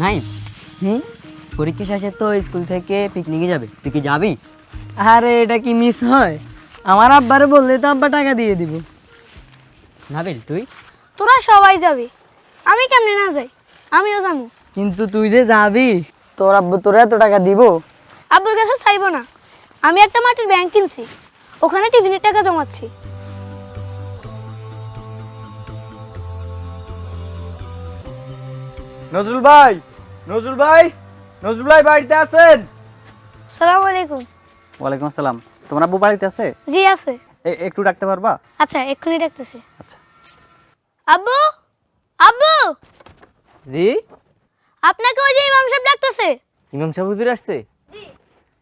নাই পরীক্ষা শেষে তো স্কুল থেকে পিকনিকে যাবে, তুই কি যাবি? আরে এটা কি মিস হয়? আমার আব্বারে বললে তো আব্বা টাকা দিয়ে দিব। নাবিল তুই? তোরা সবাই যাবি, আমি কেমনে না যাই? আমিও যাবো। কিন্তু তুই যে যাবি, তোর আব্বু তোর এত টাকা দিব? আব্বুর কাছে চাইবো না, আমি একটা মাটির ব্যাংক কিনছি, ওখানে টিফিনের টাকা জমাচ্ছি। নজরুল ভাই, নজরুল ভাই, নজরুল ভাই বাড়িতে আছেন? সালাম আলাইকুম। ওয়ালাইকুম আসসালাম। তোমার আব্বু বাড়িতে আছে? জি আছে। একটু ডাকতে পারবা? আচ্ছা এক্ষুনি ডাকতেছি। আচ্ছা। আব্বু, আব্বু, জি আপনাকে ওই যে ইমাম সাহেব ডাকতেছে। ইমাম সাহেব হুজুর আসছে?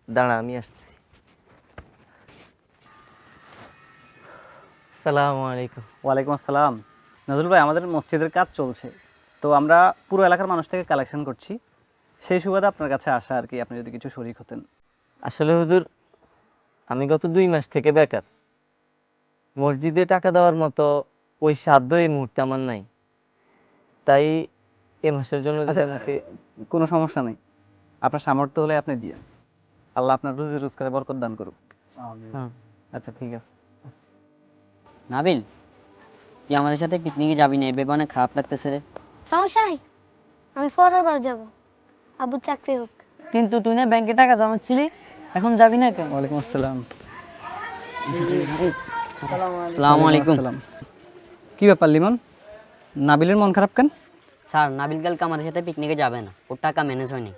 দাঁড়া আমি আসতেছি। আসসালামু আলাইকুম। ওয়ালাইকুম আসসালাম। নজরুল ভাই, আমাদের মসজিদের কাজ চলছে, তো আমরা পুরো এলাকার মানুষ থেকে কালেকশন করছি, সেই সুবাদে আপনার কাছে আসা আর কি, আপনি যদি কিছু শরীক হতেন। আসলে হুজুর আমি গত 2 মাস থেকে বেকার, মসজিদে টাকা দেওয়ার মতো ওই সাধ্য এই মুহূর্তে আমার নাই, তাই এ মাসের জন্য যদি আচ্ছা, আমাকে কোনো সমস্যা নেই, আপনার সামর্থ্য হলে আপনি দিয়ে, আল্লাহ আপনার রুজি রোজগারে বরকত দান করুক। হ্যাঁ আচ্ছা ঠিক আছে। নাবিল, তুই আমাদের সাথে পিকনিকে যাবি না, ভেবে অনেক খারাপ লাগতেছে রে। সমস্যা নাই, আমি পরের বার যাবো, আব্বুর চাকরি হোক। কিন্তু তুই না ব্যাংকে টাকা জমাচ্ছিলি, এখন যাবি না কেন? ওয়ালাইকুম আসসালাম। আসসালামু আলাইকুম। আসসালাম। কি ব্যাপার লিমন, নাবিলের মন খারাপ কেন? স্যার, নাবিল কালকে আমাদের সাথে পিকনিকে যাবে না, ওর টাকা ম্যানেজ হয়নি।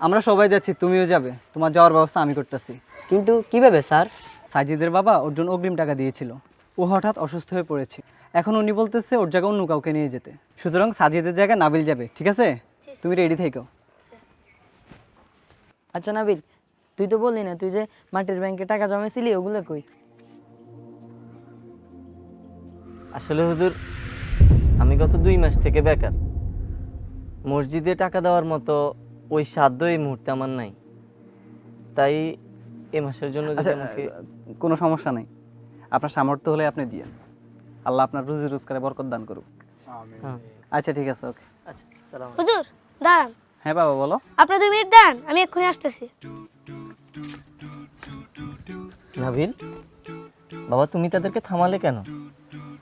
আমরা সবাই যাচ্ছি, তুমিও যাবে, তোমার যাওয়ার ব্যবস্থা আমি করতেছি। কিন্তু কিভাবে স্যার? সাজিদের বাবা ওর জন্য অগ্রিম টাকা দিয়েছিল, ও হঠাৎ অসুস্থ হয়ে পড়েছে, এখন উনি বলতেছে ওর জায়গায় অন্য কাউকে নিয়ে যেতে, সুতরাং সাজিদের জায়গায় নাবিল যাবে, ঠিক আছে? তুমি রেডি থেকো। আচ্ছা নাবিল, তুই তো বললি না তুই যে মাটির ব্যাংকে টাকা জমাইছিলি, ওগুলো কই? আসলে হুজুর আমি গত 2 মাস থেকে বেকার, মসজিদে টাকা দেওয়ার মতো ওই সাধ্য এই মুহূর্তে আমার নাই, তাই এ মাসের জন্য যদি আচ্ছা, আমাকে কোনো সমস্যা নেই, আপনার সামর্থ্য হলে আপনি দিয়ে, আল্লাহ আপনার রুজি রোজগারে বরকত দান করুক। হ্যাঁ। আচ্ছা ঠিক আছে, ওকে। আচ্ছা সালাম। হুজুর দাঁড়ান, হ্যাঁ বাবা বলো। আপনার 2 মিনিট দাঁড়ান, আমি এক্ষুনি আসতেছি। নাবিল, বাবা তুমি তাদেরকে থামালে কেন?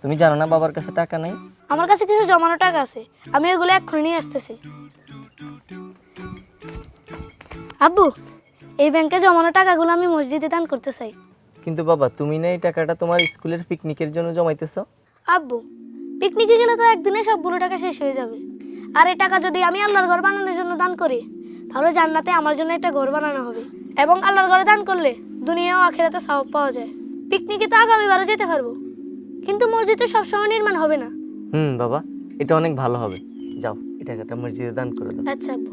তুমি জানো না বাবার কাছে টাকা নাই? আমার কাছে কিছু জমানো টাকা আছে, আমি ওইগুলো এক্ষুনি নিয়ে আসতেছি। আব্বু, এই ব্যাংকে জমানো টাকাগুলো আমি মসজিদে দান করতে চাই। কিন্তু বাবা তুমি না এই টাকাটা তোমার স্কুলের পিকনিকের জন্য জমাইতেছো? আব্বু, পিকনিকে গেলে তো একদিনে সবগুলো টাকা শেষ হয়ে যাবে, আর এই টাকা যদি আমি আল্লাহর ঘর বানানোর জন্য দান করি, তাহলে জান্নাতে আমার জন্য একটা ঘর বানানো হবে, এবং আল্লাহর ঘরে দান করলে দুনিয়া ও আখিরাতে সওয়াব পাওয়া যায়। পিকনিকে তো আগামীবারও যেতে পারবো, কিন্তু মসজিদ তো সবসময় নির্মাণ হবে না। বাবা এটা অনেক ভালো হবে, যাও এই টাকাটা মসজিদে দান করে দাও। আচ্ছা আব্বু,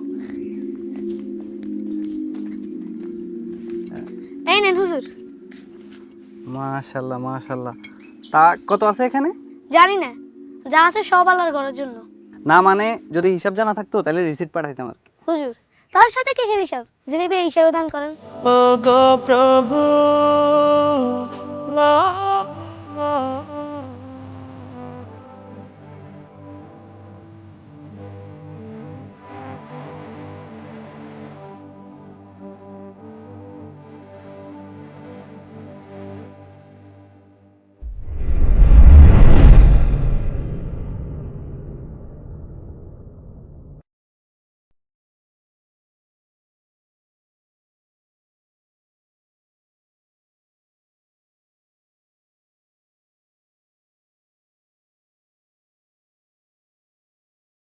এই নেন হুজুর। মাশাল্লাহ মাশাল্লাহ, তা কত আছে এখানে? জানি না, যা আছে সব আল্লাহর ঘরের জন্য। না মানে যদি হিসাব জানা থাকতো তাহলে রিসিট পাঠাইতাম আর কি। হুজুর, তার সাথে কিসের হিসাব, যিনি এই হিসাবে দান করেন। ও গো প্রভু